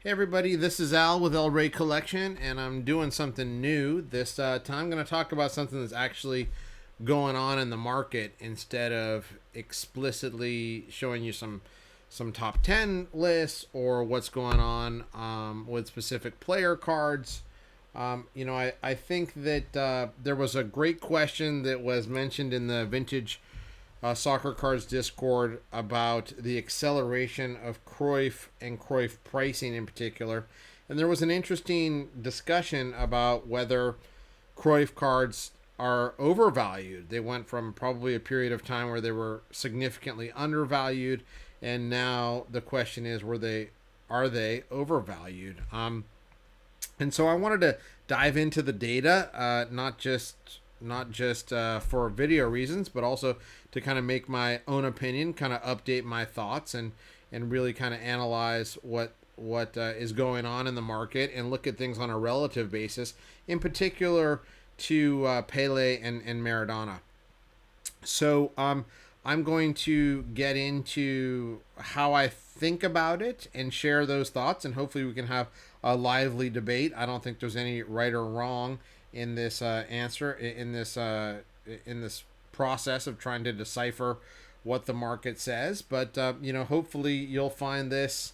Hey everybody, this is Al with El Rey Collection, and I'm doing something new. This time I'm going to talk about something that's actually going on in the market instead of explicitly showing you some top 10 lists or what's going on with specific player cards. I think that there was a great question that was mentioned in the Vintage Soccer Cards Discord about the acceleration of Cruyff and Cruyff pricing in particular. And there was an interesting discussion about whether Cruyff cards are overvalued. They went from probably a period of time where they were significantly undervalued, and now the question is, are they overvalued? And so I wanted to dive into the data, not just for video reasons, but also to kind of make my own opinion, kind of update my thoughts, and really kind of analyze what is going on in the market and look at things on a relative basis, in particular to Pele and Maradona. So I'm going to get into how I think about it and share those thoughts, and hopefully we can have a lively debate. I don't think there's any right or wrong in this answer in this process of trying to decipher what the market says, but hopefully you'll find this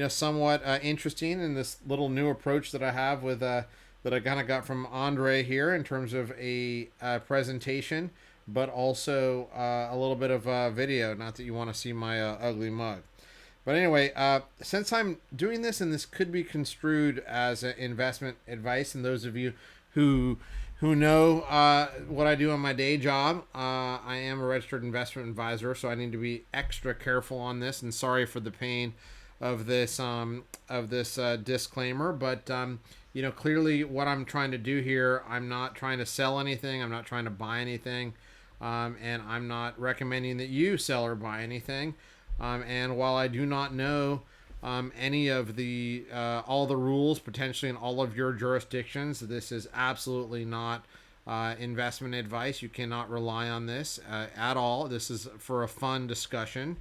somewhat interesting in this little new approach that I have with that I kind of got from Andre here in terms of a presentation, but also a little bit of video. Not that you want to see my ugly mug. But anyway, since I'm doing this, and this could be construed as investment advice, and those of you who know what I do on my day job, I am a registered investment advisor, so I need to be extra careful on this. And sorry for the pain of this disclaimer, but clearly what I'm trying to do here, I'm not trying to sell anything, I'm not trying to buy anything, and I'm not recommending that you sell or buy anything. And while I do not know any of the all the rules potentially in all of your jurisdictions, this is absolutely not investment advice. You cannot rely on this at all. This is for a fun discussion,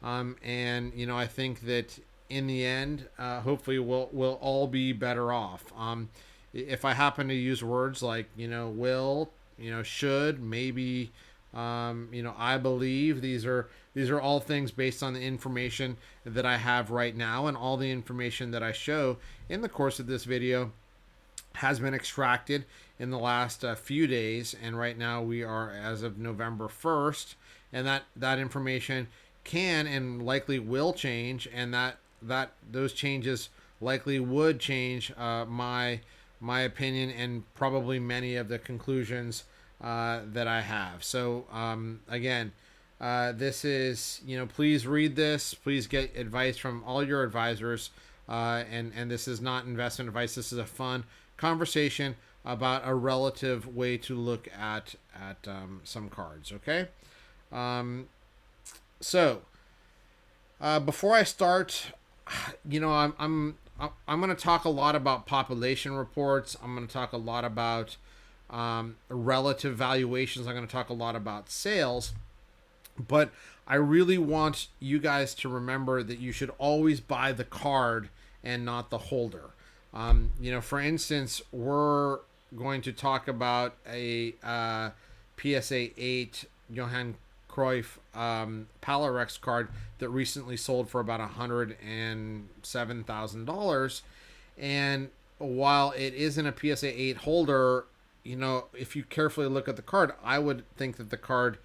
and I think that in the end, hopefully we'll all be better off. If I happen to use words like will, should, maybe, I believe, these are all things based on the information that I have right now, and all the information that I show in the course of this video has been extracted in the last few days, and right now we are as of November 1st, and that information can and likely will change, and that those changes likely would change my opinion and probably many of the conclusions that I have. So again, this is, please read this. Please get advice from all your advisors. And this is not investment advice. This is a fun conversation about a relative way to look at some cards. Okay. So before I start, I'm going to talk a lot about population reports. I'm going to talk a lot about relative valuations. I'm going to talk a lot about sales. But I really want you guys to remember that you should always buy the card and not the holder. For instance, we're going to talk about a PSA 8 Johan Cruyff Palarex card that recently sold for about $107,000. And while it isn't a PSA 8 holder, if you carefully look at the card, I would think that the card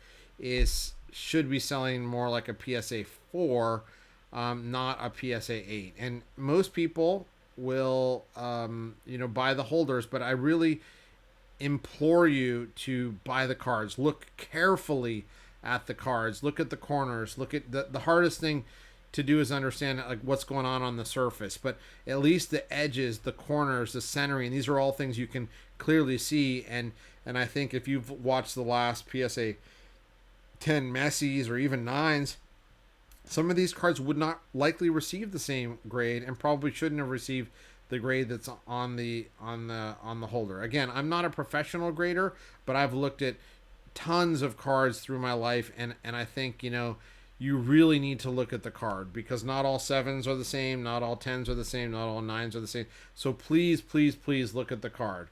should be selling more like a PSA 4, not a PSA 8. And most people will, buy the holders, but I really implore you to buy the cards. Look carefully at the cards. Look at the corners. Look at the hardest thing to do is understand like what's going on the surface, but at least the edges, the corners, the centering, these are all things you can clearly see. And I think if you've watched the last PSA 10 Messis or even 9s, some of these cards would not likely receive the same grade and probably shouldn't have received the grade that's on the holder. Again, I'm not a professional grader, but I've looked at tons of cards through my life, and I think you really need to look at the card, because not all sevens are the same, not all tens are the same, not all nines are the same. So please, please, please look at the card.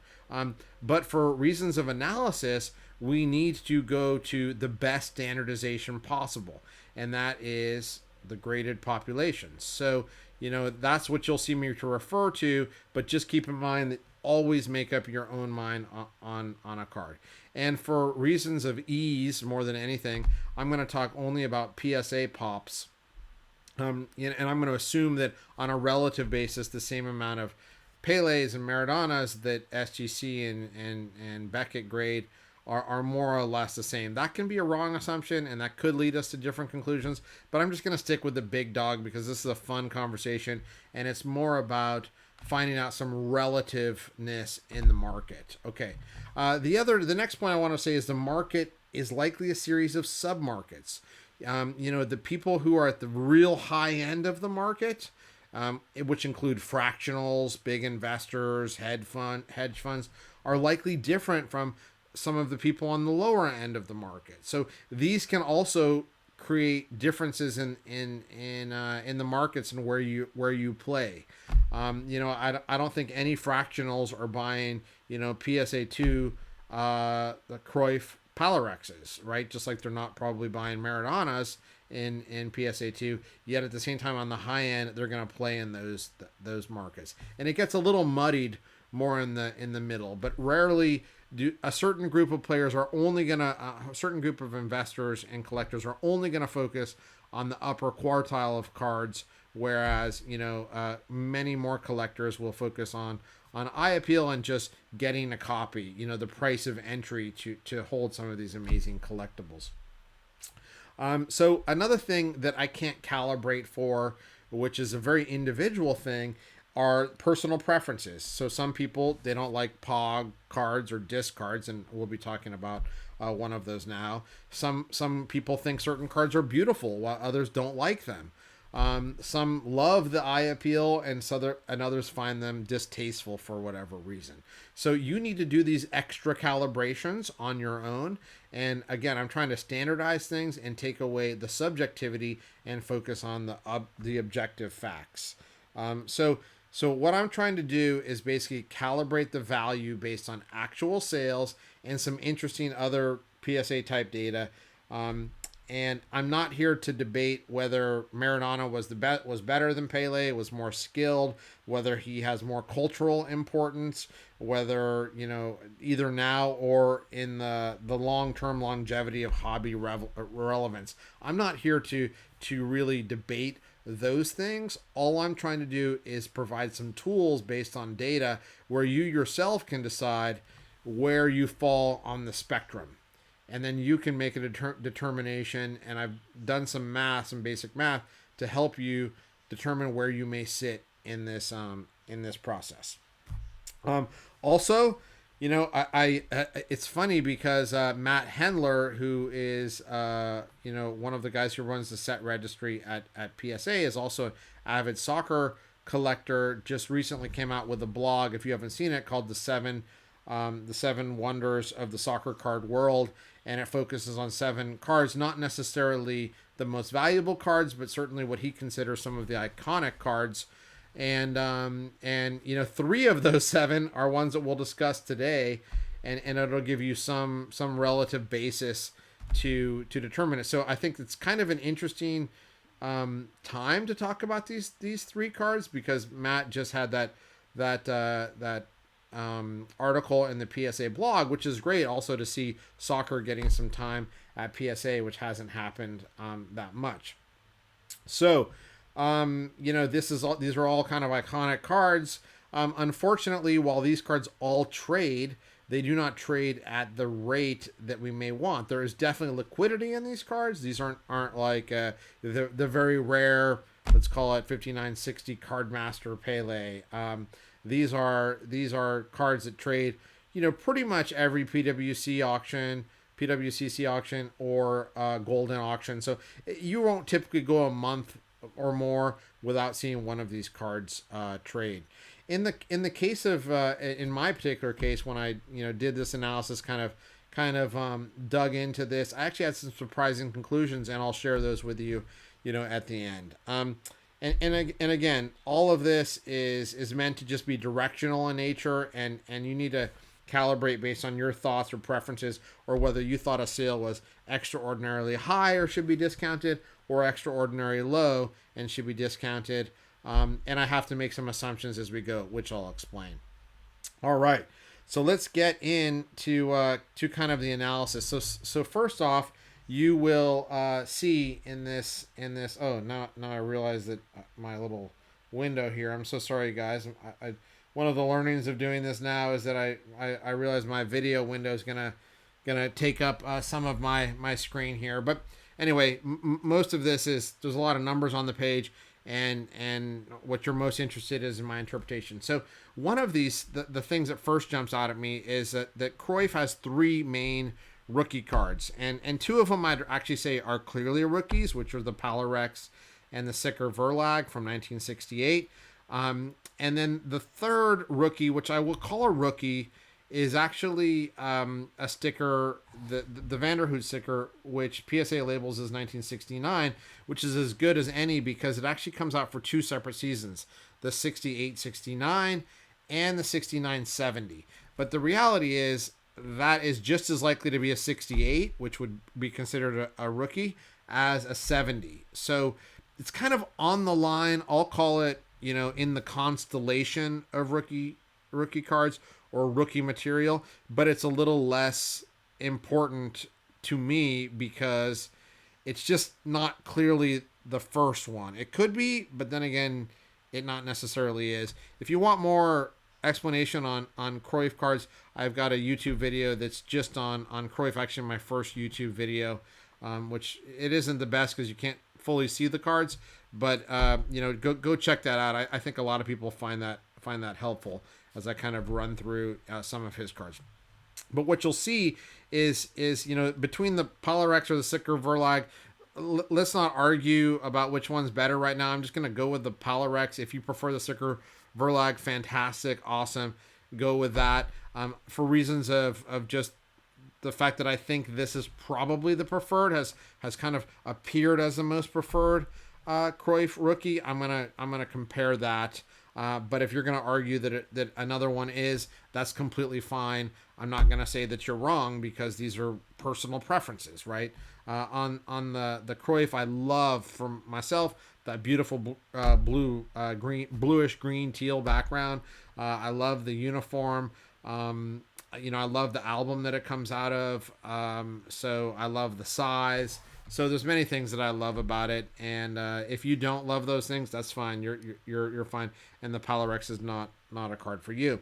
But for reasons of analysis, we need to go to the best standardization possible, and that is the graded populations. So, that's what you'll see me to refer to, but just keep in mind that always make up your own mind on a card. And for reasons of ease more than anything, I'm going to talk only about PSA pops. And I'm going to assume that on a relative basis, the same amount of Pele's and Maradonas that SGC and Beckett grade are more or less the same. That can be a wrong assumption, and that could lead us to different conclusions. But I'm just going to stick with the big dog, because this is a fun conversation, and it's more about finding out some relativeness in the market. Okay. The next point I want to say is the market is likely a series of submarkets. The people who are at the real high end of the market, which include fractionals, big investors, hedge funds, are likely different from some of the people on the lower end of the market. So these can also create differences in the markets and where you play. I don't think any fractionals are buying PSA2 the Cruyff Palorexes, right? Just like they're not probably buying Maradonas in PSA2. Yet at the same time, on the high end, they're going to play in those markets, and it gets a little muddied more in the middle. But rarely do a certain group of players are only gonna a certain group of investors and collectors are only gonna focus on the upper quartile of cards, whereas many more collectors will focus on eye appeal and just getting a copy, the price of entry to hold some of these amazing collectibles. So another thing that I can't calibrate for, which is a very individual thing, are personal preferences. So some people, they don't like POG cards or disc cards, and we'll be talking about one of those now. Some people think certain cards are beautiful, while others don't like them. Some love the eye appeal, and others find them distasteful for whatever reason. So you need to do these extra calibrations on your own. And again, I'm trying to standardize things and take away the subjectivity and focus on the objective facts. So what I'm trying to do is basically calibrate the value based on actual sales and some interesting other PSA type data. And I'm not here to debate whether Maradona was better than Pele, was more skilled, whether he has more cultural importance, whether either now or in the long-term longevity of hobby relevance. I'm not here to really debate those things. All I'm trying to do is provide some tools based on data where you yourself can decide where you fall on the spectrum, and then you can make a determination. And I've done some basic math to help you determine where you may sit in this process. Also, it's funny because Matt Hendler, who is one of the guys who runs the set registry at PSA, is also an avid soccer collector. Just recently came out with a blog, if you haven't seen it, called the seven wonders of the soccer card world, and it focuses on 7 cards, not necessarily the most valuable cards, but certainly what he considers some of the iconic cards. And 3 of those 7 are ones that we'll discuss today, and it'll give you some relative basis to determine it. So I think it's kind of an interesting time to talk about these 3 cards, because Matt just had that article in the PSA blog, which is great. Also to see soccer getting some time at PSA, which hasn't happened that much. So. These are all kind of iconic cards. Unfortunately, while these cards all trade, they do not trade at the rate that we may want. There is definitely liquidity in these cards. These aren't like the very rare, let's call it 5960 Cardmaster Pele. These are cards that trade, pretty much every PWCC auction or Golden auction. So you won't typically go a month or more without seeing one of these cards trade. In the case of in my particular case, when I did this analysis kind kind of dug into this. I actually had some surprising conclusions, and I'll share those with you, at the end. And again, all of this is meant to just be directional in nature, and you need to calibrate based on your thoughts or preferences, or whether you thought a sale was extraordinarily high or should be discounted, or extraordinarily low and should be discounted. And I have to make some assumptions as we go, which I'll explain. All right, so let's get into to kind of the analysis. So first off, you will see in this. Oh, now I realize that my little window here. I'm so sorry, guys. One of the learnings of doing this now is that I realize my video window is gonna take up some of my screen here. But anyway, most of this is, there's a lot of numbers on the page, and what you're most interested in is in my interpretation. So one of these, the things that first jumps out at me is that Cruyff has three main rookie cards, and two of them I'd actually say are clearly rookies, which are the Palarex and the Sicker Verlag from 1968. And then the third rookie, which I will call a rookie, is actually a sticker, the Vanderhood sticker, which PSA labels as 1969, which is as good as any because it actually comes out for two separate seasons, the 68-69 and the 69-70. But the reality is that is just as likely to be a 68, which would be considered a rookie, as a 70. So it's kind of on the line. I'll call it, in the constellation of rookie cards or rookie material, but it's a little less important to me because it's just not clearly the first one. It could be, but then again, it not necessarily is. If you want more explanation on Cruyff cards, I've got a YouTube video that's just on Cruyff, actually my first YouTube video, which it isn't the best because you can't fully see the cards, but go check that out. I think a lot of people find that helpful as I kind of run through some of his cards. But what you'll see is between the Palarex or the Sicker Verlag, let's not argue about which one's better right now. I'm just going to go with the Palarex. If you prefer the Sicker Verlag, fantastic, awesome, go with that. For reasons of just the fact that I think this is probably the preferred, has kind of appeared as the most preferred Cruyff rookie. I'm gonna compare that. But if you're gonna argue that another one is, that's completely fine. I'm not gonna say that you're wrong because these are personal preferences, right? On the Cruyff, I love from myself that beautiful bluish green teal background. I love the uniform. I love the album that it comes out of. So I love the size. So there's many things that I love about it. And if you don't love those things, that's fine. You're fine. And the Palarex is not a card for you.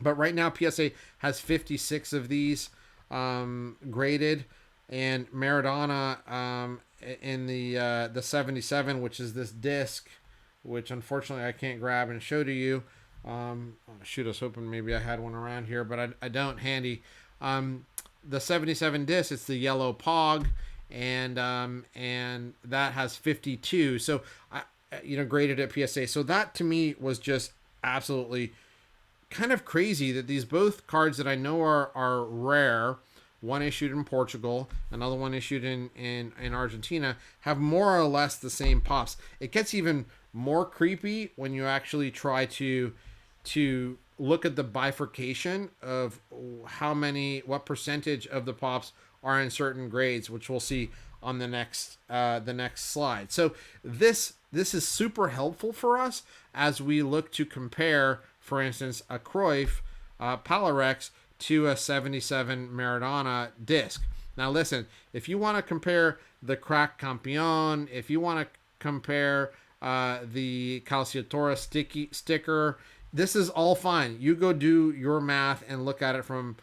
But right now PSA has 56 of these graded, and Maradona in the 77, which is this disc, which unfortunately I can't grab and show to you. Shoot, I was hoping maybe I had one around here, but I don't handy. The 77 disc, it's the yellow Pog, and that has 52. So graded at PSA. So that to me was just absolutely kind of crazy that these both cards that I know are rare, one issued in Portugal, another one issued in Argentina, have more or less the same pops. It gets even more creepy when you actually try to look at the bifurcation of what percentage of the pops are in certain grades, which we'll see on the next slide. So this is super helpful for us as we look to compare, for instance, a Cruyff Palarex to a 77 Maradona disc. Now listen, if you want to compare the Crack Campeon, if you want to compare the Calciatora sticker, this is all fine. You go do your math and look at it from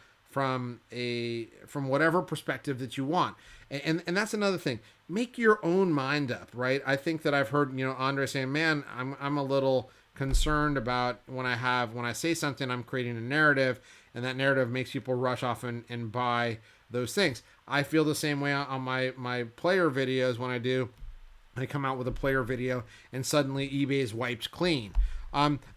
whatever perspective that you want. And that's another thing. Make your own mind up, right? I think that I've heard, Andre saying, man, I'm a little concerned about when I say something, I'm creating a narrative, and that narrative makes people rush off and buy those things. I feel the same way on my player videos when I come out with a player video and suddenly eBay's wiped clean.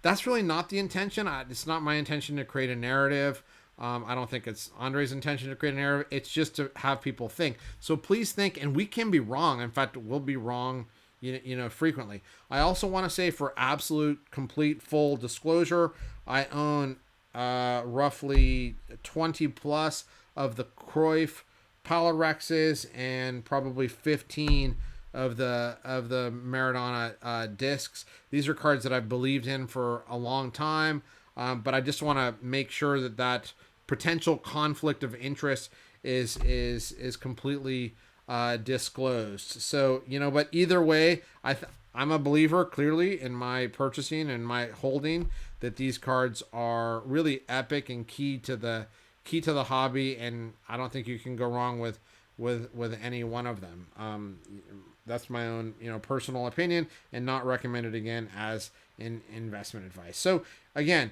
That's really not the intention. It's not my intention to create a narrative I don't think it's Andre's intention to create a narrative. It's just to have people think. So please think, and we can be wrong. In fact, we'll be wrong, frequently. I also want to say, for absolute, complete, full disclosure, I own roughly 20 plus of the Cruyff Palorexes and probably 15 of the Maradona discs. These are cards that I've believed in for a long time, but I just want to make sure that potential conflict of interest is completely disclosed. So but either way, I'm a believer clearly in my purchasing and my holding that these cards are really epic and key to the hobby, and I don't think you can go wrong with any one of them. That's my own personal opinion, and not recommended again as investment advice. So again,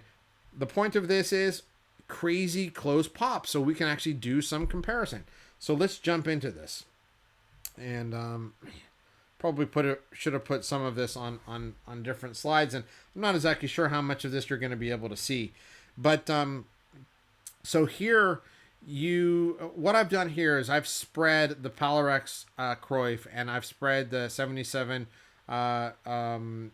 the point of this is crazy close pops, so we can actually do some comparison. So let's jump into this, and probably should have put some of this on different slides, and I'm not exactly sure how much of this you're going to be able to see, but so here what I've done here is I've spread the Palarex Cruyff, and I've spread the 77 Maradona,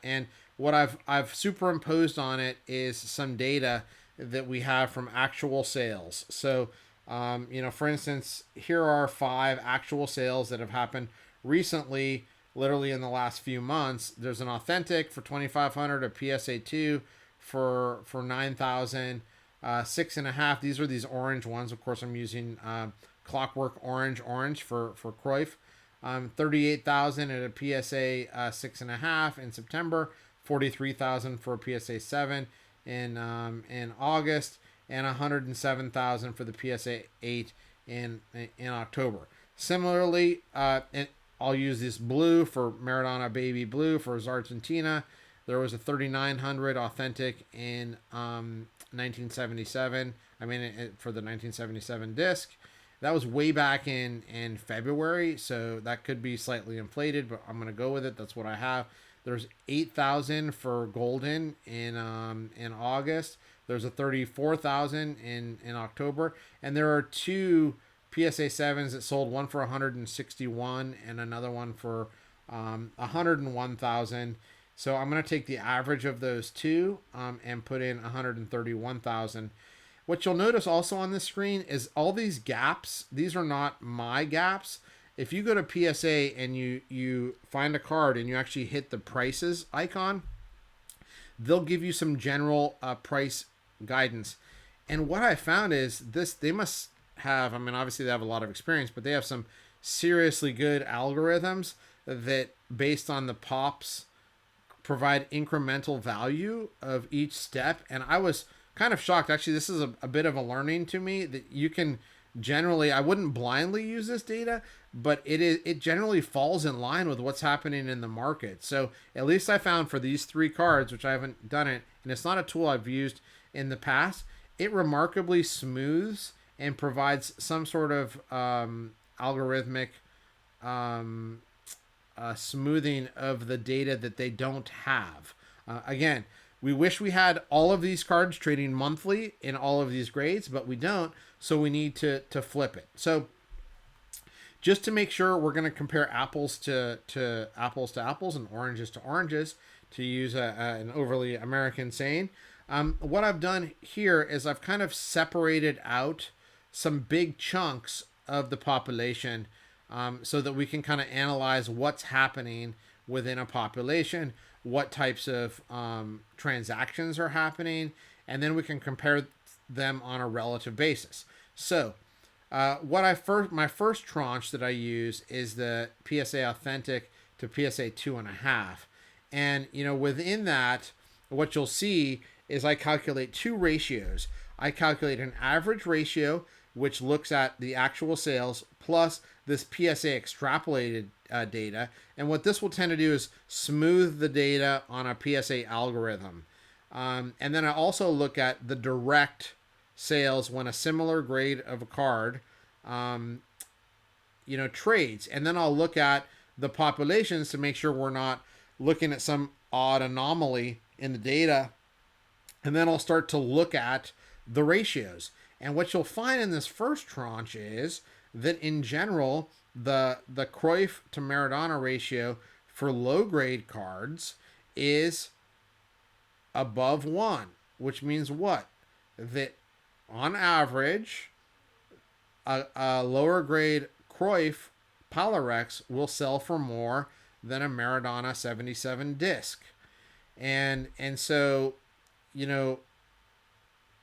and what I've superimposed on it is some data that we have from actual sales. So for instance, here are 5 actual sales that have happened recently, literally in the last few months. There's an authentic for 2,500, a PSA 2 for 9,000, 6.5. These are these orange ones. Of course, I'm using Clockwork Orange for Cruyff. 38,000 at a PSA 6.5 in September, 43,000 for a PSA 7 in August, and 107,000 for the PSA 8 in October. Similarly, I'll use this blue for Maradona Baby Blue for Argentina. There was a 3,900 authentic in 1977. I mean, for the 1977 disc. That was way back in February, so that could be slightly inflated, but I'm going to go with it. That's what I have. There's 8,000 for Golden in August. There's a 34,000 in October, and there are 2 PSA 7s that sold, one for 161 and another one for 101,000. So I'm going to take the average of those two and put in 131,000. What you'll notice also on this screen is all these gaps. These are not my gaps. If you go to PSA and you find a card and you actually hit the prices icon, they'll give you some general price guidance. And what I found is they must have, I mean, obviously they have a lot of experience, but they have some seriously good algorithms that, based on the pops, provide incremental value of each step. And I was kind of shocked. Actually, this is a bit of a learning to me that you can generally, I wouldn't blindly use this data, but it generally falls in line with what's happening in the market. So at least I found for these 3 cards, which I haven't done it, and it's not a tool I've used in the past, it remarkably smooths and provides some sort of algorithmic smoothing of the data that they don't have. Again, we wish we had all of these cards trading monthly in all of these grades, but we don't, so we need to flip it. So just to make sure, we're going to compare apples to apples and oranges to oranges, to use an overly American saying. What I've done here is I've kind of separated out some big chunks of the population so that we can kind of analyze what's happening within a population, what types of transactions are happening, and then we can compare them on a relative basis. So my first tranche that I use is the PSA Authentic to PSA 2.5. And, within that, what you'll see is I calculate 2 ratios. I calculate an average ratio, which looks at the actual sales, plus this PSA extrapolated data. And what this will tend to do is smooth the data on a PSA algorithm. And then I also look at the direct sales when a similar grade of a card, trades. And then I'll look at the populations to make sure we're not looking at some odd anomaly in the data. And then I'll start to look at the ratios. And what you'll find in this first tranche is that in general, the Cruyff to Maradona ratio for low grade cards is above 1, which means what? That on average, a lower grade Cruyff Pyrex will sell for more than a Maradona 77 disc. And so, you know,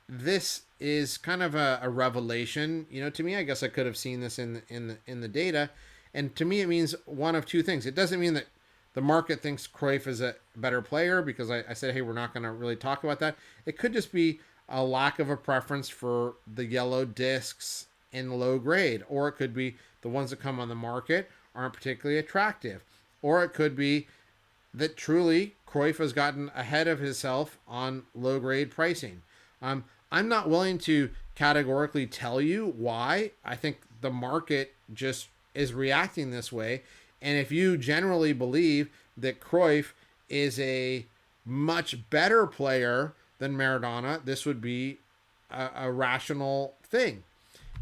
this is kind of a revelation. You know, to me, I guess I could have seen this in the data, and to me, it means one of two things. It doesn't mean that the market thinks Cruyff is a better player, because I said, hey, we're not going to really talk about that. It could just be a lack of a preference for the yellow discs in low grade, or it could be the ones that come on the market aren't particularly attractive, or it could be that truly Cruyff has gotten ahead of himself on low grade pricing. I'm not willing to categorically tell you why. I think the market just is reacting this way. And if you generally believe that Cruyff is a much better player than Maradona, this would be a rational thing.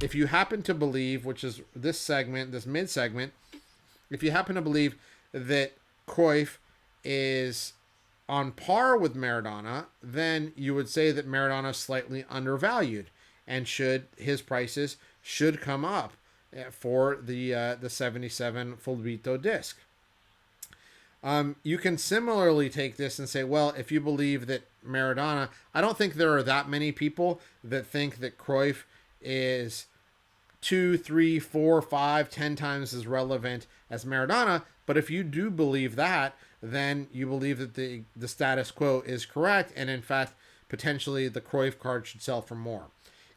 If you happen to believe, which is this segment, this mid segment, if you happen to believe that Cruyff is on par with Maradona, then you would say that Maradona is slightly undervalued, and his prices should come up for the 77 Fulbito disc. You can similarly take this and say, well, if you believe that Maradona, I don't think there are that many people that think that Cruyff is 2, 3, 4, 5, 10 times as relevant as Maradona. But if you do believe that, then you believe that the status quo is correct, and in fact, potentially the Cruyff card should sell for more.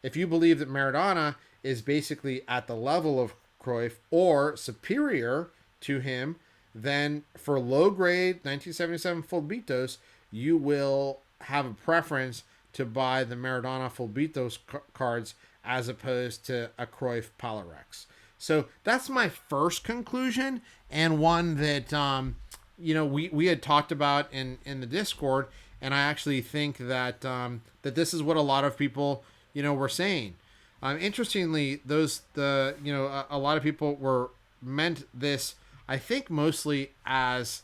If you believe that Maradona is basically at the level of Cruyff or superior to him, then for low grade 1977 Fulbitos, you will have a preference to buy the Maradona Fulbitos cards as opposed to a Cruyff Pyrex. So that's my first conclusion, and one that we had talked about in the Discord, and I actually think that that this is what a lot of people were saying. Interestingly, a lot of people were meant this, I think, mostly as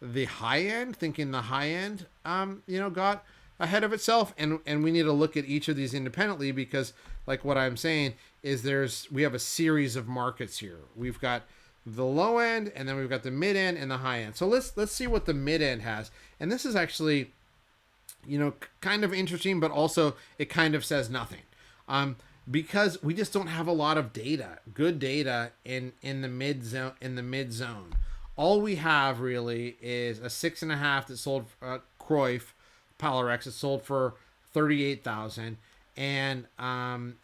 the high end, thinking the high end got ahead of itself, and we need to look at each of these independently, because like what I'm saying is we have a series of markets here. We've got the low end, and then we've got the mid end and the high end. So let's see what the mid end has. And this is actually kind of interesting, but also it kind of says nothing. Because we just don't have a lot of data, good data in the mid zone. All we have really is a 6.5 that sold Cruyff Pyrex. It sold for 38,000 and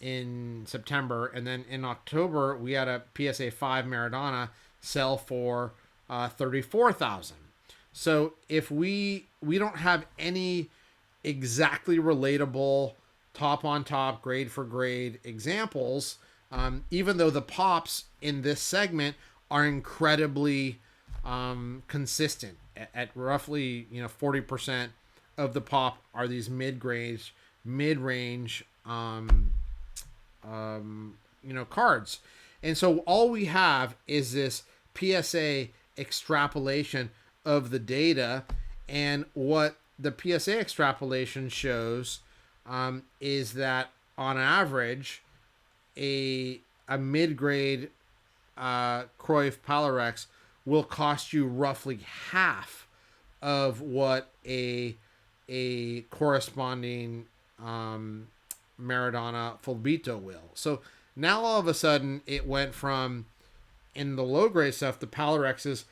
in September, and then in October we had a PSA 5 Maradona sell for 34,000. So if we don't have any exactly relatable top on top, grade for grade examples, even though the pops in this segment are incredibly consistent at roughly 40% of the pop are these mid-range cards. And so all we have is this PSA extrapolation of the data, and what the PSA extrapolation shows is that on average a mid-grade Cruyff Pyrex will cost you roughly half of what a corresponding Maradona Fulbito will. So now all of a sudden it went from, in the low grade stuff, the Pyrexes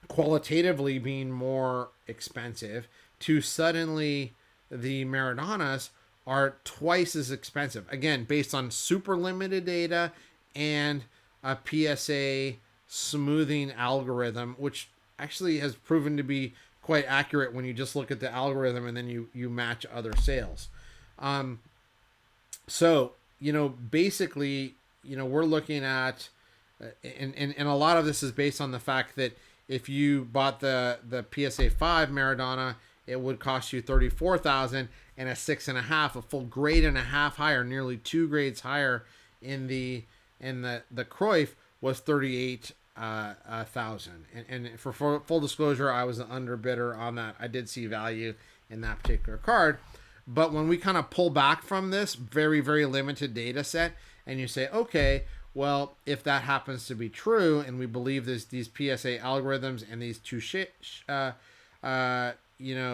qualitatively being more expensive, to suddenly the Maradonas are twice as expensive. Again, based on super limited data and a PSA smoothing algorithm, which actually has proven to be quite accurate when you just look at the algorithm and then you match other sales. So, basically, we're looking at, and a lot of this is based on the fact that if you bought the PSA 5 Maradona it would cost you 34,000, and a 6.5, a full grade and a half higher, nearly 2 grades higher in the Cruyff was 38,000. And for full disclosure, I was an underbidder on that. I did see value in that particular card. But when we kind of pull back from this very, very limited data set, and you say, okay, well, if that happens to be true, and we believe these PSA algorithms and these two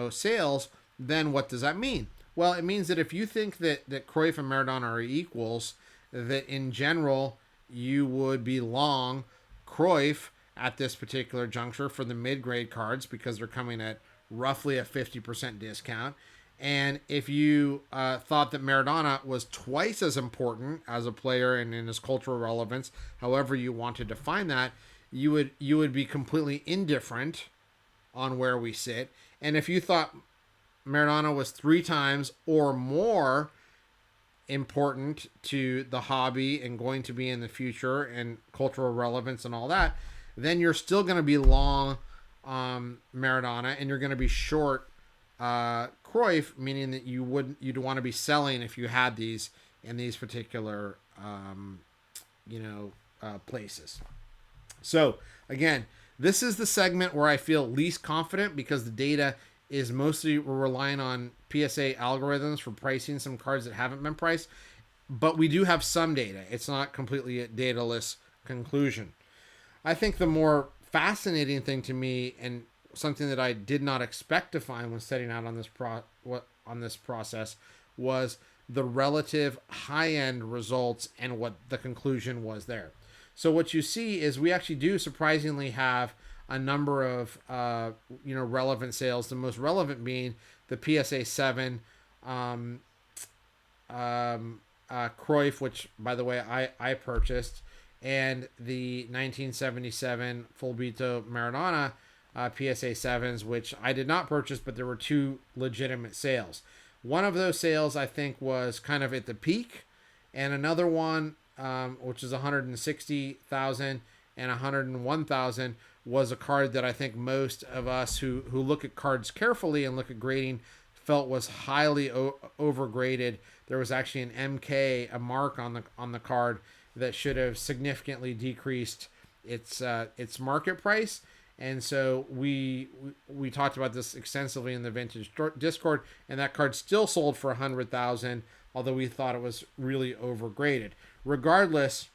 sales, then what does that mean? Well, it means that if you think that Cruyff and Maradona are equals, that in general you would be long Cruyff at this particular juncture for the mid-grade cards because they're coming at roughly a 50% discount. And if you thought that Maradona was twice as important as a player and in his cultural relevance, however you want to define that, you would be completely indifferent on where we sit. And if you thought Maradona was 3 times or more important to the hobby and going to be in the future and cultural relevance and all that, then you're still going to be long Maradona and you're going to be short Cruyff, meaning that you'd want to be selling if you had these in these particular places. So again, this is the segment where I feel least confident because the data is mostly we're relying on PSA algorithms for pricing some cards that haven't been priced, but we do have some data. It's not completely a dataless conclusion. I think the more fascinating thing to me, and something that I did not expect to find when setting out on this process, was the relative high-end results and what the conclusion was there. So what you see is we actually do surprisingly have a number of relevant sales. The most relevant being the PSA 7 Cruyff, which by the way I purchased, and the 1977 Fulbito Maradona PSA 7s, which I did not purchase, but there were 2 legitimate sales. One of those sales I think was kind of at the peak, and another one, which is 160,000 and 101,000, was a card that I think most of us who look at cards carefully and look at grading felt was highly overgraded. There was actually an MK, a mark on the card that should have significantly decreased its market price. And so we talked about this extensively in the Vintage Discord, and that card still sold for 100,000, although we thought it was really overgraded. Regardless,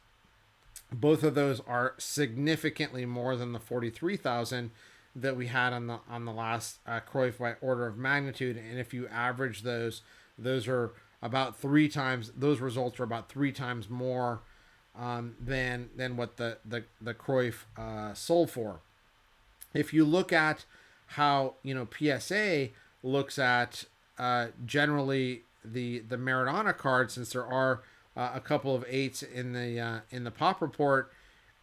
both of those are significantly more than the 43,000 that we had on the last Cruyff by order of magnitude. And if you average those are about 3 times. Those results are about 3 times more than what the Cruyff sold for. If you look at how PSA looks at generally the Maradona card, since there are a couple of 8s in the pop report,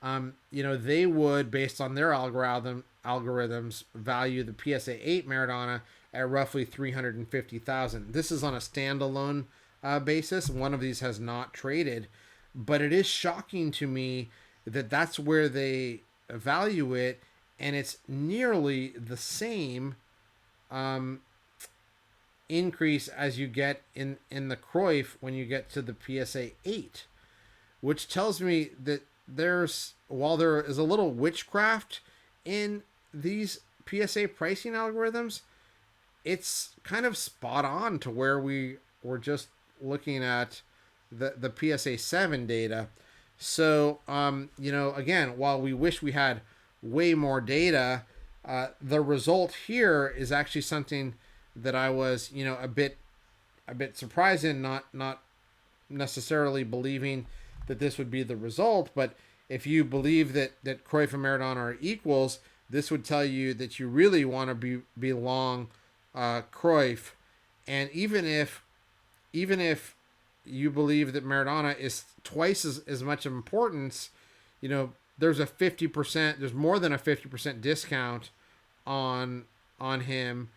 they would, based on their algorithms, value the PSA 8 Maradona at roughly 350,000. This is on a standalone basis. One of these has not traded, but it is shocking to me that that's where they value it. And it's nearly the same increase as you get in the Cruyff when you get to the PSA 8, which tells me that while there is a little witchcraft in these PSA pricing algorithms, it's kind of spot on to where we were just looking at the PSA 7 data. So, again, while we wish we had way more data, the result here is actually something that I was a bit surprised in, not necessarily believing that this would be the result. But if you believe that Cruyff and Maradona are equals, this would tell you that you really want to be long Cruyff. And even if you believe that Maradona is twice as much importance, there's more than a 50% discount on him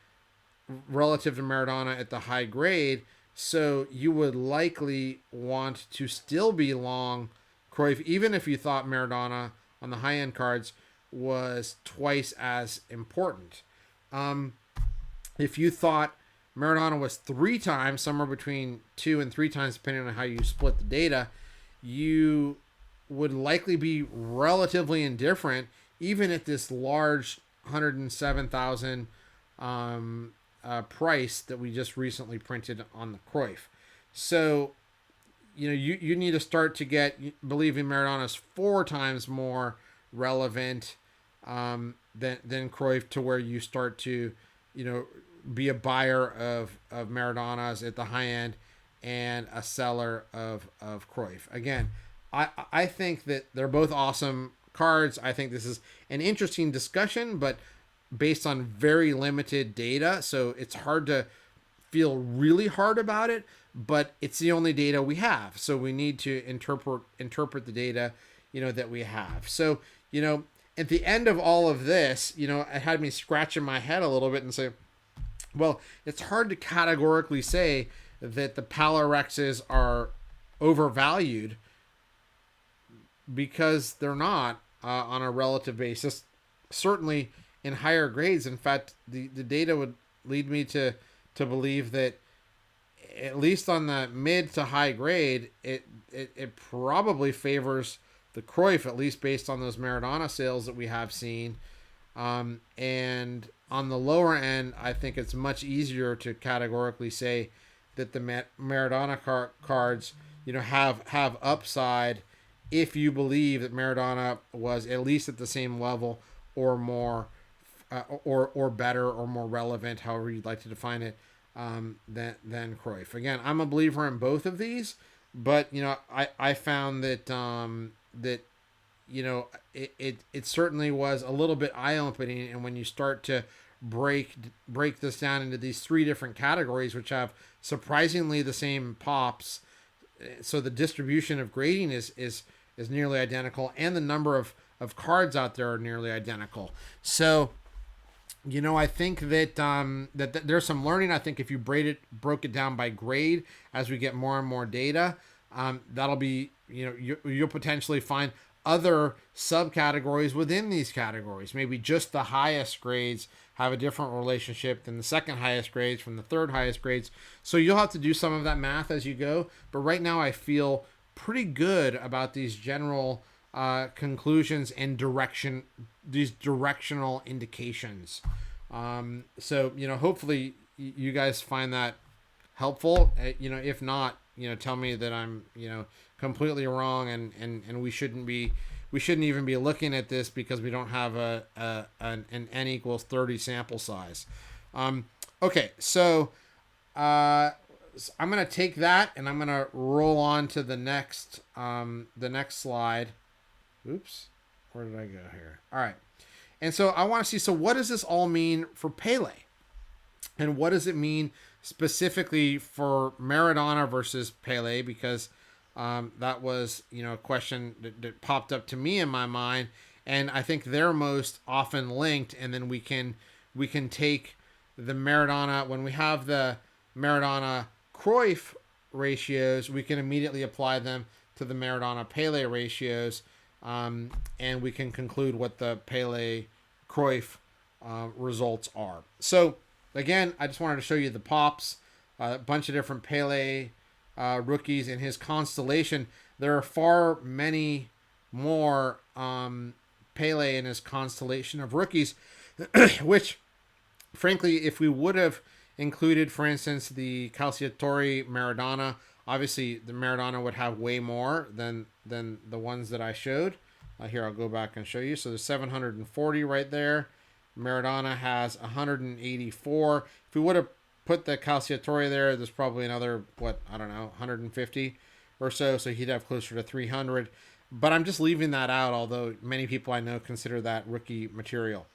relative to Maradona at the high grade. So you would likely want to still be long Cruyff, even if you thought Maradona on the high end cards was twice as important. if you thought Maradona was 3 times, somewhere between 2 and 3 times, depending on how you split the data, you would likely be relatively indifferent, even at this large 107,000 price that we just recently printed on the Cruyff. So, you need to start to believing Maradona's 4 times more relevant than Cruyff, to where you start to, be a buyer of Maradona's at the high end and a seller of Cruyff. Again, I think that they're both awesome cards. I think this is an interesting discussion, but based on very limited data, so it's hard to feel really hard about it, but it's the only data we have. So we need to interpret the data, that we have. So, at the end of all of this, it had me scratching my head a little bit and say, well, it's hard to categorically say that the Palorexes are overvalued, because they're not on a relative basis. Certainly in higher grades. In fact, the data would lead me to believe that at least on the mid to high grade, it probably favors the Cruyff, at least based on those Maradona sales that we have seen. And on the lower end, I think it's much easier to categorically say that the Maradona cards, have upside, if you believe that Maradona was at least at the same level or more, or better, or more relevant, however you'd like to define it, than Cruyff. Again, I'm a believer in both of these, but I found that it certainly was a little bit eye-opening, and when you start to break this down into these 3 different categories, which have surprisingly the same pops, so the distribution of grading is nearly identical, and the number of cards out there are nearly identical. So, I think that that there's some learning. I think if you broke it down by grade as we get more and more data, that'll be, you'll potentially find other subcategories within these categories. Maybe just the highest grades have a different relationship than the second highest grades from the third highest grades. So you'll have to do some of that math as you go. But right now I feel pretty good about these general conclusions and these directional indications. So, hopefully you guys find that helpful. If not, tell me that I'm, completely wrong, and we shouldn't even be looking at this because we don't have an n equals 30 sample size. Okay, so I'm gonna take that and I'm gonna roll on to the next slide. Oops, where did I go here? All right, and so I want to see. So what does this all mean for Pele, and what does it mean specifically for Maradona versus Pele? Because that was, a question that popped up to me in my mind, and I think they're most often linked. And then we can take the Maradona, when we have the Maradona Cruyff ratios, we can immediately apply them to the Maradona Pele ratios, and we can conclude what the Pele Cruyff results are. So again, I just wanted to show you the pops, a bunch of different Pele rookies in his constellation. There are far many more Pele in his constellation of rookies, which, frankly, if we would have included, for instance, the Calciatore Maradona, obviously the Maradona would have way more than the ones that I showed. Here, I'll go back and show you. So there's 740 right there. Maradona has 184. If we would have put the Calciatore there, there's probably another, 150 or so. So he'd have closer to 300. But I'm just leaving that out, although many people I know consider that rookie material.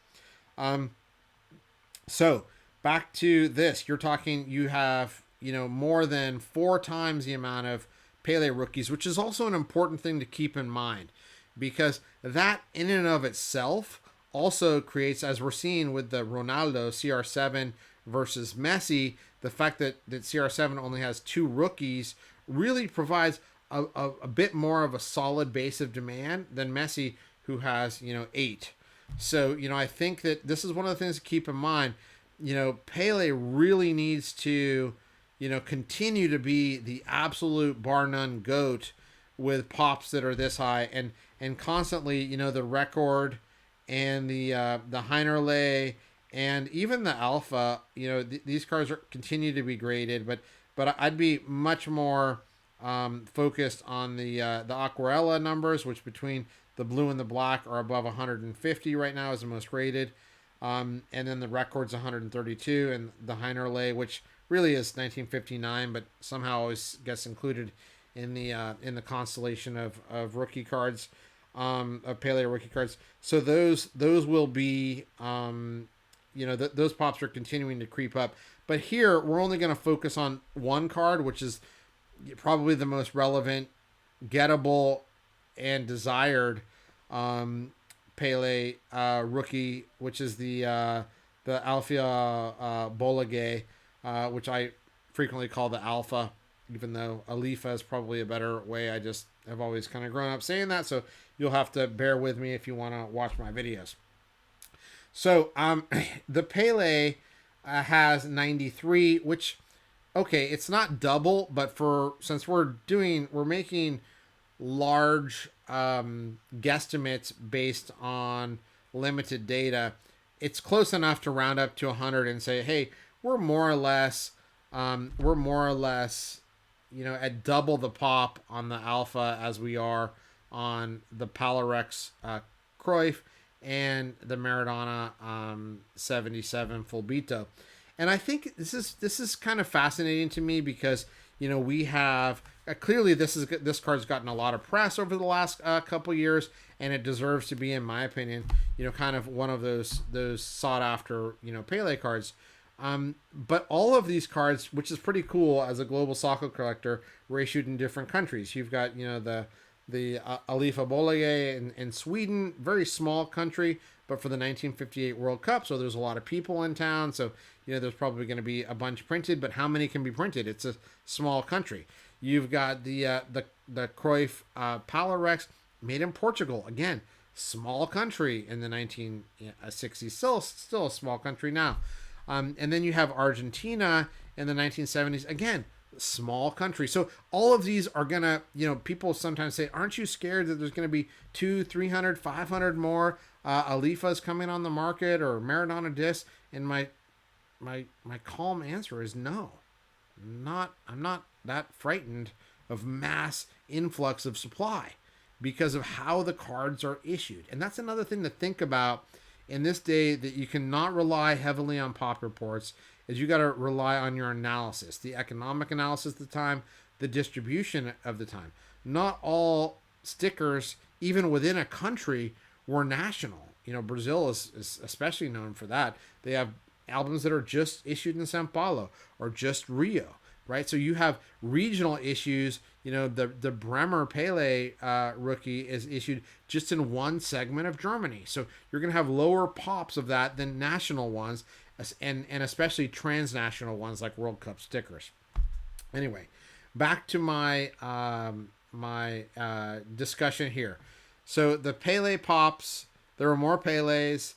So back to this. You have, more than 4 times the amount of Pele rookies, which is also an important thing to keep in mind, because that in and of itself also creates, as we're seeing with the Ronaldo CR7 versus Messi, the fact that CR7 only has 2 rookies really provides a bit more of a solid base of demand than Messi, who has 8. So I think that this is one of the things to keep in mind. Pele really needs to, continue to be the absolute bar none goat with pops that are this high, and constantly, the record and the Heinerley and even the Alpha. These cars continue to be graded, but I'd be much more focused on the Aquarella numbers, which between the blue and the black are above 150 right now is the most rated. And then the record's 132, and the Heinerley, which really is 1959, but somehow always gets included in the constellation of rookie cards, of Pele rookie cards. So those will be, those pops are continuing to creep up. But here we're only going to focus on one card, which is probably the most relevant, gettable, and desired Pele rookie, which is the Alfia Bolage, which I frequently call the Alpha, even though Alifa is probably a better way. I just have always kind of grown up saying that, so you'll have to bear with me if you want to watch my videos. So the Pele has 93, which, okay, it's not double, but since we're making large guesstimates based on limited data, it's close enough to round up to 100 and say, hey, we're more or less at double the pop on the Alpha as we are on the Palarex Cruyff and the Maradona 77 Fulbito. And I think this is kind of fascinating to me because we have clearly this card's gotten a lot of press over the last couple years, and it deserves to be, in my opinion, kind of one of those sought after Pele cards. But all of these cards, which is pretty cool as a global soccer collector, were issued in different countries. You've got the Alifa Bolage in Sweden, very small country, but for the 1958 World Cup, so there's a lot of people in town, so there's probably going to be a bunch printed, but how many can be printed? It's a small country. You've got the Cruyff Palarex made in Portugal, again, small country in the 1960s, still a small country now. And then you have Argentina in the 1970s, again, small country. So all of these are gonna, people sometimes say, aren't you scared that there's gonna be 200, 300, 500 more Alifas coming on the market or Maradona discs? And my calm answer is no. I'm not that frightened of mass influx of supply because of how the cards are issued. And that's another thing to think about in this day, that you cannot rely heavily on pop reports, is you got to rely on your analysis, the economic analysis of the time, the distribution of the time. Not all stickers, even within a country, were national. Brazil is especially known for that. They have albums that are just issued in Sao Paulo or just Rio, right? So you have regional issues. The Bremer Pele rookie is issued just in one segment of Germany. So you're going to have lower pops of that than national ones, and especially transnational ones like World Cup stickers. Anyway, back to my discussion here. So the Pele pops, there are more Peles.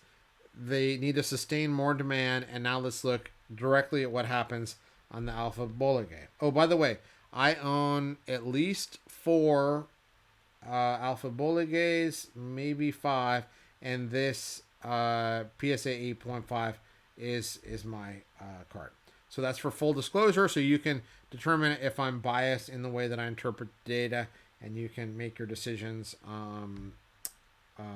They need to sustain more demand. And now let's look directly at what happens on the Alpha Bolage. Oh, by the way, I own at least 4 Alpha Bolages, maybe 5, and this PSA 8.5 is my card. So that's for full disclosure, so you can determine if I'm biased in the way that I interpret data, and you can make your decisions.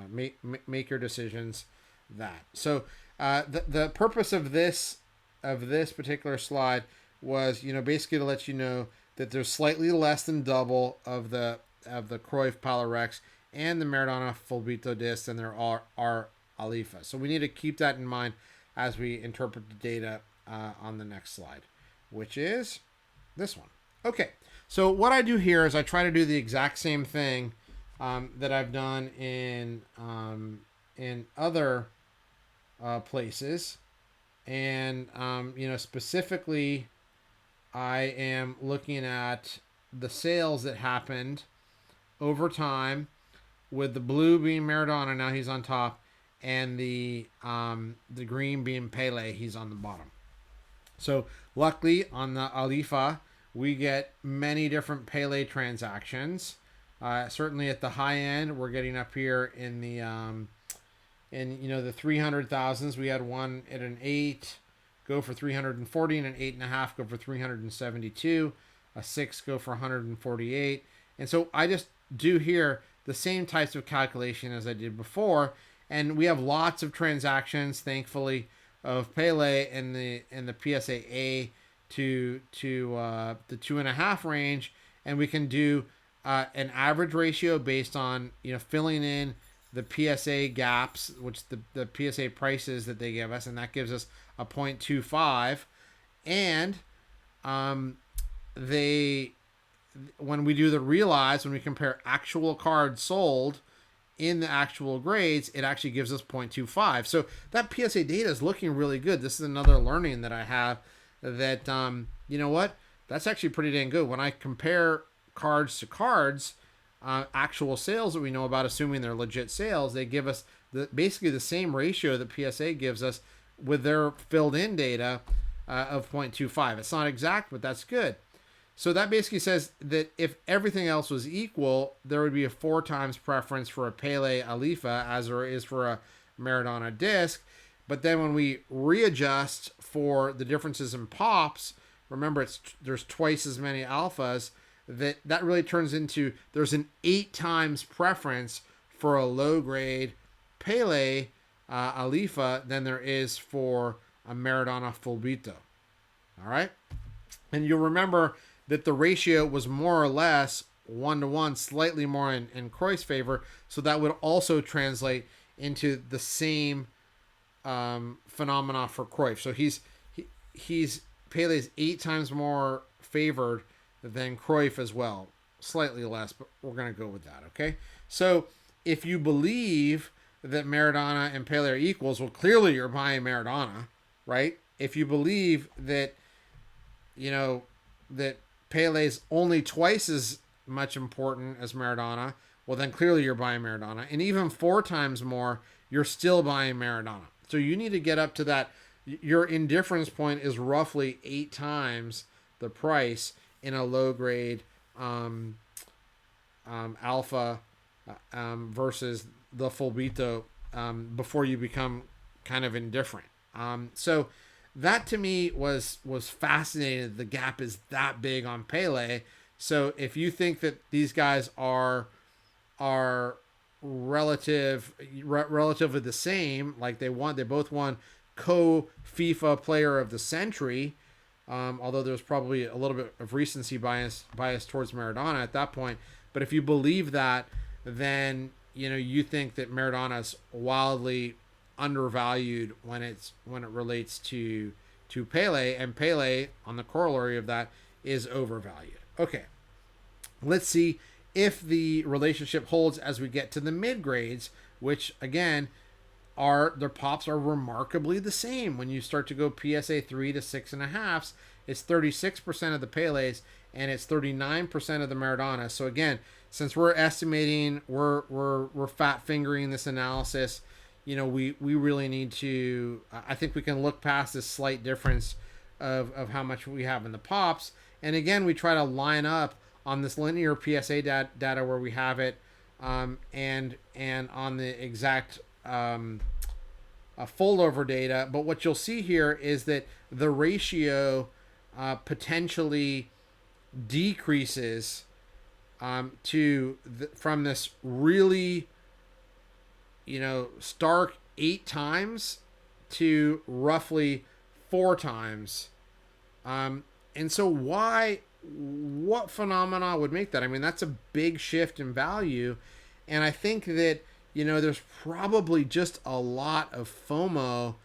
Make your decisions that. So the purpose of this particular slide was, basically to let you know that there's slightly less than double of the Cruyff Palarex and the Maradona Fulbito disc than there are Alifa. So we need to keep that in mind as we interpret the data on the next slide, which is this one. Okay, so what I do here is I try to do the exact same thing that I've done in other places, and specifically I am looking at the sales that happened over time, with the blue being Maradona, now he's on top, and the green being Pele, he's on the bottom. So luckily on the Alifa, we get many different Pele transactions. Certainly at the high end, we're getting up here in the the 300,000s. We had one at an 8 go for 340, and an 8.5 go for 372. A 6 go for 148. And so I just do here the same types of calculation as I did before, and we have lots of transactions, thankfully, of Pele in the PSA A to the 2.5 range, and we can do an average ratio based on filling in the PSA gaps, which the PSA prices that they give us, and that gives us a 0.25. And they when we do the realize, when we compare actual cards sold in the actual grades, it actually gives us 0.25. So that PSA data is looking really good. This is another learning that I have, that you know what, that's actually pretty dang good. When I compare cards to cards, actual sales that we know about, assuming they're legit sales, they give us basically the same ratio that PSA gives us with their filled in data of 0.25. It's not exact, but that's good. So that basically says that if everything else was equal, there would be a 4 times preference for a Pele Alifa as there is for a Maradona disc. But then when we readjust for the differences in pops, remember there's twice as many alphas, that really turns into there's an 8 times preference for a low grade Pele Alifa than there is for a Maradona Fulbito. All right, and you'll remember that the ratio was more or less 1-to-1, slightly more in Cruyff's favor. So that would also translate into the same phenomena for Cruyff. So he's Pele's 8 times more favored than Cruyff as well. Slightly less, but we're going to go with that, okay? So if you believe that Maradona and Pele are equals, well, clearly you're buying Maradona, right? If you believe that, that Pele's only twice as much important as Maradona, well, then clearly you're buying Maradona. And even 4 times more, you're still buying Maradona. So you need to get up to that. Your indifference point is roughly 8 times the price in a low grade alpha versus the Fulbito before you become kind of indifferent. So that to me was fascinating. The gap is that big on Pele. So if you think that these guys are relatively the same, like they both won co-FIFA Player of the Century, although there's probably a little bit of recency bias towards Maradona at that point. But if you believe that, then you think that Maradona's wildly undervalued when it relates to Pele, and Pele, on the corollary of that, is overvalued. Okay, let's see if the relationship holds as we get to the mid grades, which again their pops are remarkably the same. When you start to go PSA 3 to 6.5s, it's 36% of the Peles and it's 39% of the Maradona. So again, since we're estimating, we're fat fingering this analysis, we really need to, I think we can look past this slight difference of how much we have in the pops. And again, we try to line up on this linear PSA data where we have it, and on the exact foldover data. But what you'll see here is that the ratio potentially decreases from this really stark 8 times to roughly 4 times. And so what phenomena would make that? I mean, that's a big shift in value. And I think that, there's probably just a lot of FOMO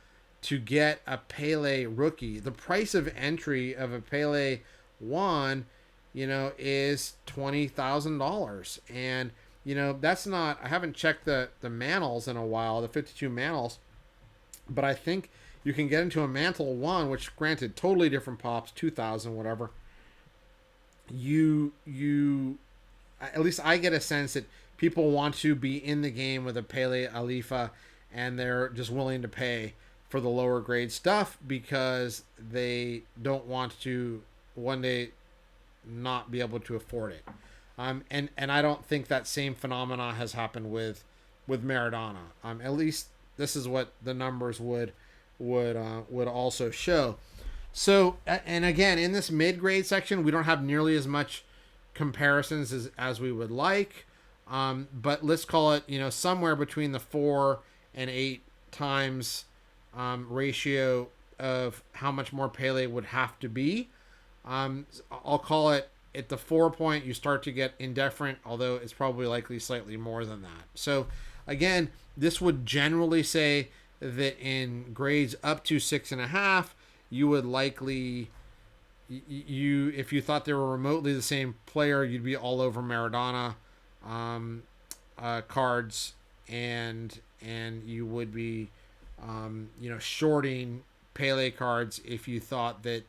to get a Pele rookie. The price of entry of a Pele 1, is $20,000. And, that's not, I haven't checked the Mantles in a while, the 52 Mantles, but I think you can get into a Mantle 1, which granted totally different pops, 2,000, whatever. You at least I get a sense that people want to be in the game with a Pele Alifa, and they're just willing to pay for the lower grade stuff because they don't want to one day not be able to afford it. And I don't think that same phenomena has happened with Maradona. At least this is what the numbers would also show. So, and again, in this mid grade section, we don't have nearly as much comparisons as we would like. But let's call it, somewhere between the 4 and 8 times ratio of how much more Pele would have to be. I'll call it at the 4 point, you start to get indifferent, although it's probably likely slightly more than that. So, again, this would generally say that in grades up to 6.5, you would likely, if you thought they were remotely the same player, you'd be all over Maradona cards, and you would be, shorting Pele cards if you thought that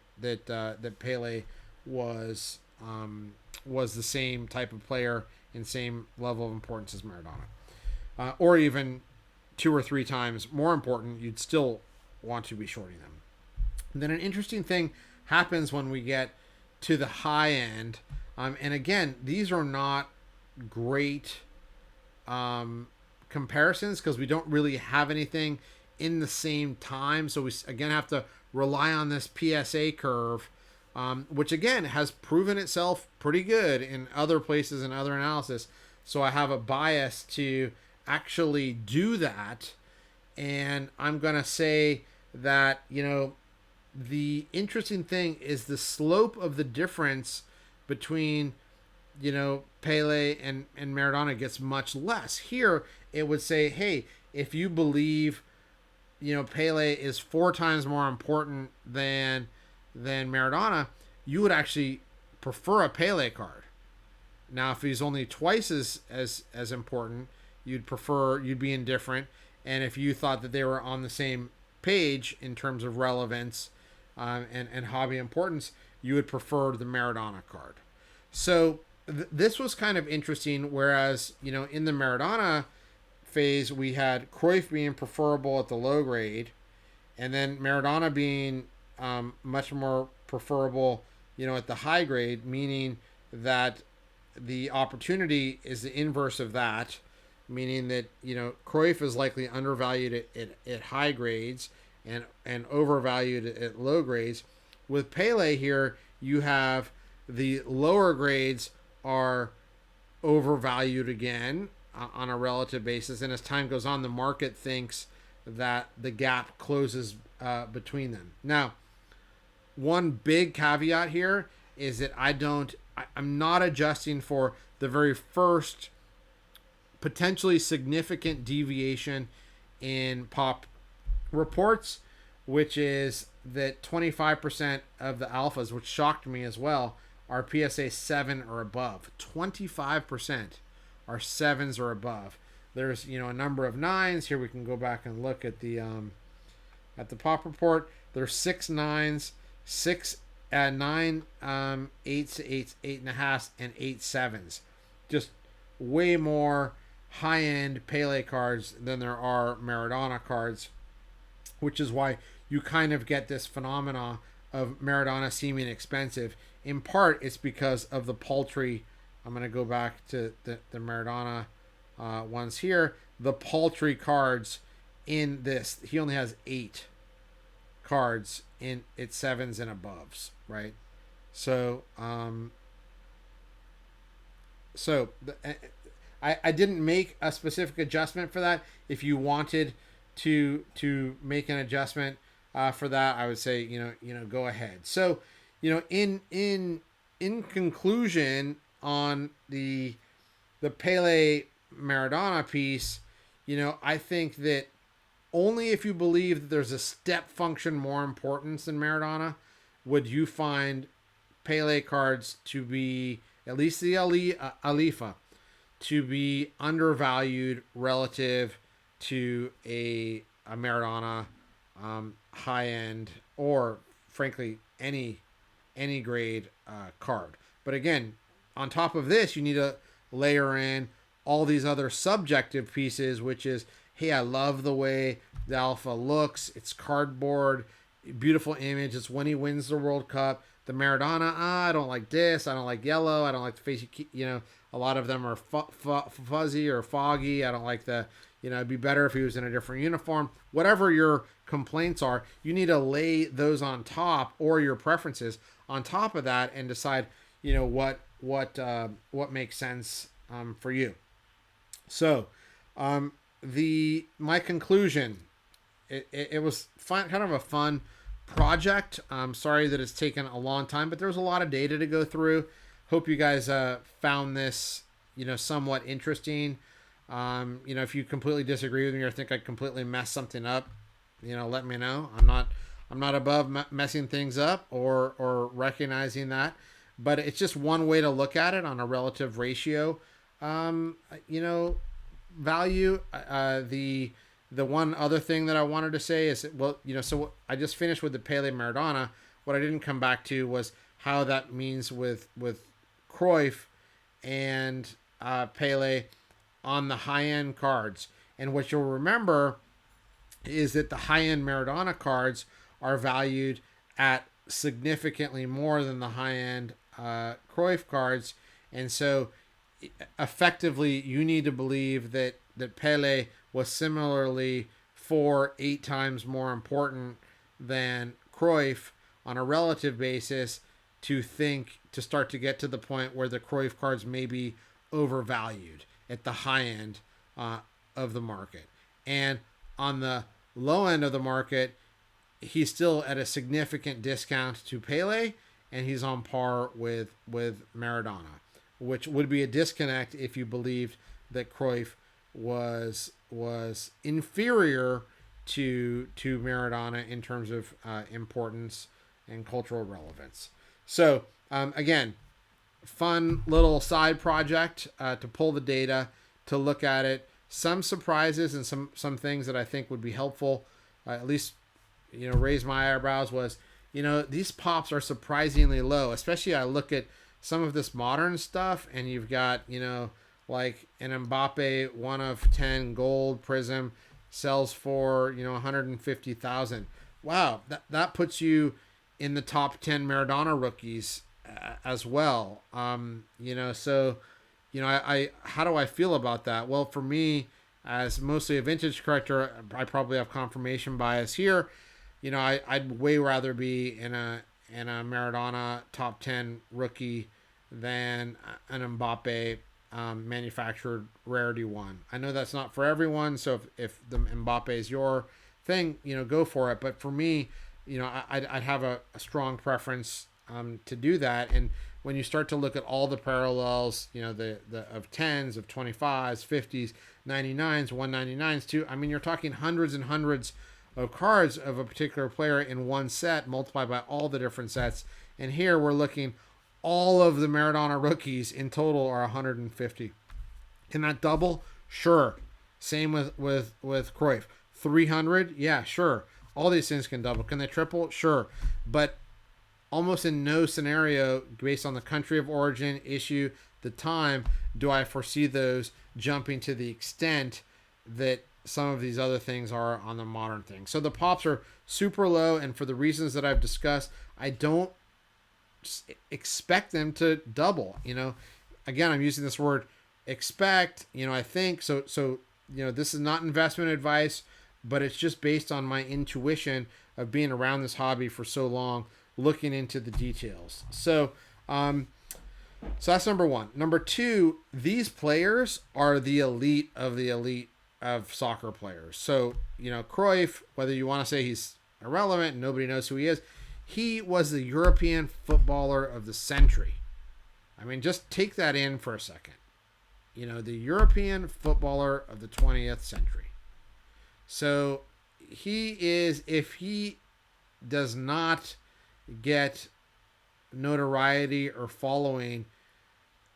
Pele was the same type of player and same level of importance as Maradona, or even 2 or 3 times more important. You'd still want to be shorting them. And then an interesting thing happens when we get to the high end, and again, these are not great comparisons because we don't really have anything in the same time. So we again have to rely on this PSA curve, which again has proven itself pretty good in other places and other analysis. So I have a bias to actually do that. And I'm going to say that, the interesting thing is the slope of the difference between, Pele and Maradona gets much less. Here, it would say, hey, if you believe, Pele is 4 times more important than Maradona, you would actually prefer a Pele card. Now, if he's only twice as important, you'd be indifferent. And if you thought that they were on the same page in terms of relevance and hobby importance, you would prefer the Maradona card. So this was kind of interesting, whereas, in the Maradona phase, we had Cruyff being preferable at the low grade, and then Maradona being much more preferable, at the high grade, meaning that the opportunity is the inverse of that, meaning that, Cruyff is likely undervalued at high grades and overvalued at low grades. With Pele here, you have the lower grades are overvalued again on a relative basis, and as time goes on, the market thinks that the gap closes between them. Now, one big caveat here is that I'm not adjusting for the very first potentially significant deviation in pop reports, which is that 25% of the alphas, which shocked me as well, are PSA 7 or above. 25% are 7s or above. There's a number of 9s here. We can go back and look at the pop report. There's 6 9s, 6 9 8s, 8s, 8.5s, and 8 7s. Just way more high-end Pele cards than there are Maradona cards, which is why you kind of get this phenomena of Maradona seeming expensive. In part, it's because of the paltry. I'm going to go back to the Maradona ones here. The paltry cards in this. He only has 8 cards in its 7s and aboves, right? So, I didn't make a specific adjustment for that. If you wanted to make an adjustment for that, I would say go ahead. So, in conclusion on the Pele Maradona piece, I think that only if you believe that there's a step function more importance than Maradona would you find Pele cards to be, at least the Alifa, to be undervalued relative to a Maradona high end, or frankly any grade card. But again, on top of this, you need to layer in all these other subjective pieces, which is, hey, I love the way the alpha looks. It's cardboard, beautiful image. It's when he wins the World Cup. The Maradona, I don't like this. I don't like yellow. I don't like the face. A lot of them are fuzzy or foggy. I don't like it'd be better if he was in a different uniform. Whatever your complaints are, you need to lay those on top, or your preferences on top of that, and decide, what makes sense for you. So, my conclusion, it was fun, kind of a fun project. I'm sorry that it's taken a long time, but there was a lot of data to go through. Hope you guys found this, somewhat interesting. If you completely disagree with me or think I completely messed something up, let me know. I'm not above messing things up or recognizing that, but it's just one way to look at it on a relative ratio. Value. The one other thing that I wanted to say is, so I just finished with the Pele Maradona. What I didn't come back to was how that means with Cruyff and Pele on the high-end cards. And what you'll remember is that the high-end Maradona cards are valued at significantly more than the high-end Cruyff cards. And so effectively, you need to believe that Pele was similarly 4-8 times more important than Cruyff on a relative basis to start to get to the point where the Cruyff cards may be overvalued at the high end of the market. And on the low end of the market, he's still at a significant discount to Pele, and he's on par with Maradona, which would be a disconnect if you believed that Cruyff was inferior to Maradona in terms of importance and cultural relevance. So again, fun little side project to pull the data, to look at it. Some surprises and some things that I think would be helpful, at least raise my eyebrows, was these pops are surprisingly low. Especially I look at some of this modern stuff, and you've got like an Mbappe 1 of 10 gold prism sells for 150,000. Wow, that puts you in the top 10 Maradona rookies as well. So I how do I feel about that? Well, for me, as mostly a vintage collector, I probably have confirmation bias here. I'd way rather be in a Maradona top 10 rookie than an Mbappe manufactured rarity one. I know that's not for everyone, so if the Mbappe is your thing, go for it. But for me, I'd have a strong preference to do that. And when you start to look at all the parallels, the of 10s, of 25s, 50s, 99s, 199s too, I mean, you're talking hundreds and hundreds of cards of a particular player in one set, multiplied by all the different sets. And here we're looking, all of the Maradona rookies in total are 150. Can that double? Sure. Same with Cruyff. 300? Yeah, sure. All these things can double. Can they triple? Sure. But almost in no scenario, based on the country of origin, issue, the time, do I foresee those jumping to the extent that some of these other things are on the modern thing. So the pops are super low, and for the reasons that I've discussed, I don't expect them to double. Again, I'm using this word expect. I think so. This is not investment advice, but it's just based on my intuition of being around this hobby for so long, looking into the details. So that's number one. Number two, these players are the elite of soccer players. So, Cruyff, whether you want to say he's irrelevant, nobody knows who he is, he was the European footballer of the century. I mean, just take that in for a second. The European footballer of the 20th century. So he is, if he does not get notoriety or following,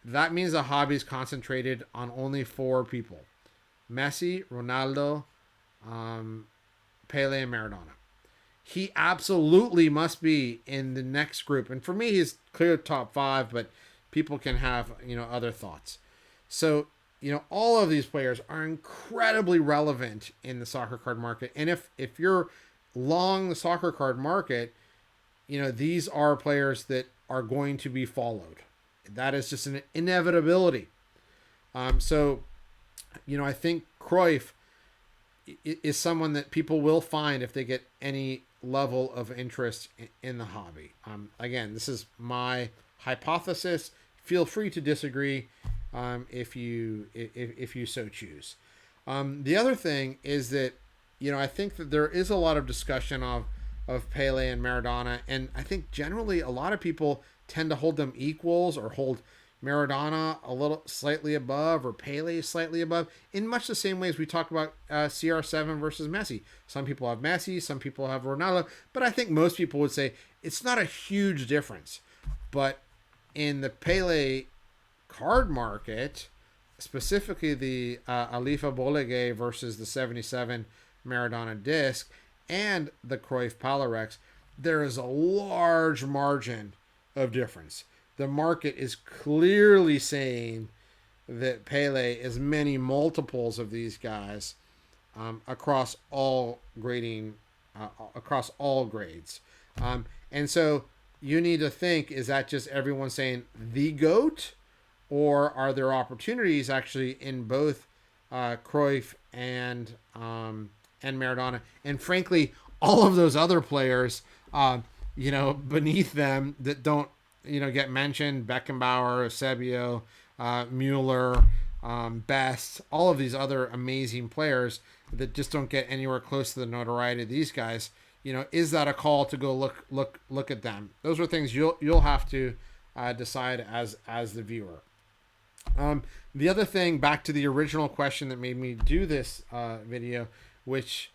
that means the hobby is concentrated on only 4 people: Messi, Ronaldo, Pele, and Maradona. He absolutely must be in the next group. And for me, he's clear top 5, but people can have, other thoughts. So all of these players are incredibly relevant in the soccer card market. And if you're long the soccer card market, these are players that are going to be followed. That is just an inevitability. So, I think Cruyff is someone that people will find if they get any level of interest in the hobby. Again, this is my hypothesis. Feel free to disagree if you so choose. The other thing is that I think that there is a lot of discussion of Pele and Maradona, and I think generally a lot of people tend to hold them equals or hold Maradona a little slightly above or Pele slightly above, in much the same way as we talk about CR7 versus Messi. Some people have Messi, some people have Ronaldo, but I think most people would say it's not a huge difference. But in the Pele card market, specifically the Alifa Bolegue versus the 77 Maradona disc and the Cruyff Palarex, there is a large margin of difference. The market is clearly saying that Pele is many multiples of these guys across all grading, across all grades. And so you need to think, is that just everyone saying the GOAT? Or are there opportunities actually in both Cruyff and Maradona? And frankly, all of those other players, beneath them that don't, get mentioned, Beckenbauer, Eusebio, Mueller, Best, all of these other amazing players that just don't get anywhere close to the notoriety of these guys. Is that a call to go look at them? Those are things you'll have to decide as the viewer. The other thing, back to the original question that made me do this video, which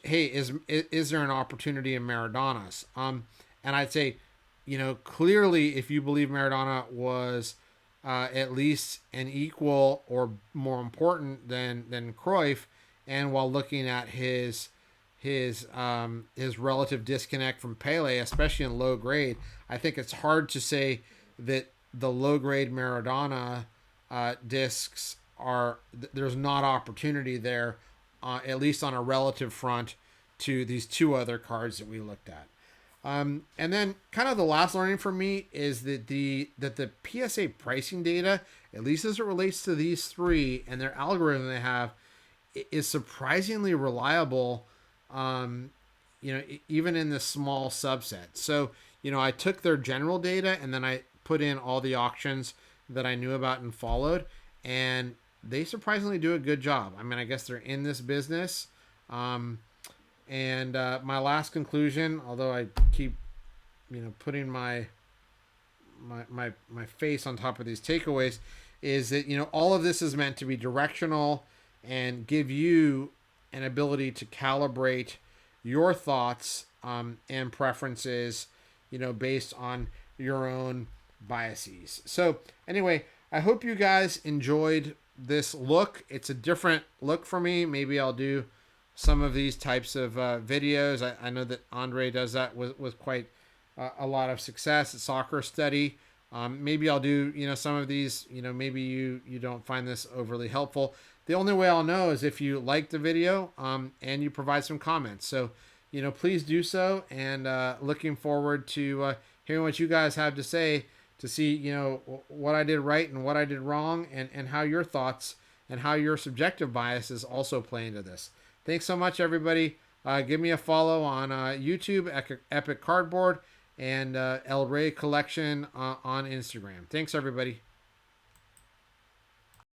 hey, is there an opportunity in Maradona's? And I'd say, clearly, if you believe Maradona was at least an equal or more important than Cruyff, and while looking at his relative disconnect from Pele, especially in low grade, I think it's hard to say that the low grade Maradona discs there's not opportunity there, at least on a relative front to these two other cards that we looked at. And then kind of the last learning for me is that the PSA pricing data, at least as it relates to these three and their algorithm they have, is surprisingly reliable, even in this small subset. So, I took their general data and then I put in all the auctions that I knew about and followed, and they surprisingly do a good job. I mean, I guess they're in this business. And my last conclusion, although I keep, putting my face on top of these takeaways, is that, all of this is meant to be directional and give you an ability to calibrate your thoughts and preferences, based on your own biases. So anyway, I hope you guys enjoyed this look. It's a different look for me. Maybe I'll do some of these types of videos. I know that Andre does that with quite a lot of success at Soccer Study. Maybe I'll do, some of these, maybe you don't find this overly helpful. The only way I'll know is if you like the video and you provide some comments. So, please do so. And looking forward to hearing what you guys have to say, to see, what I did right and what I did wrong, and how your thoughts and how your subjective biases also play into this. Thanks so much, everybody. Give me a follow on YouTube, Epic Cardboard, and El Rey Collection on Instagram. Thanks, everybody.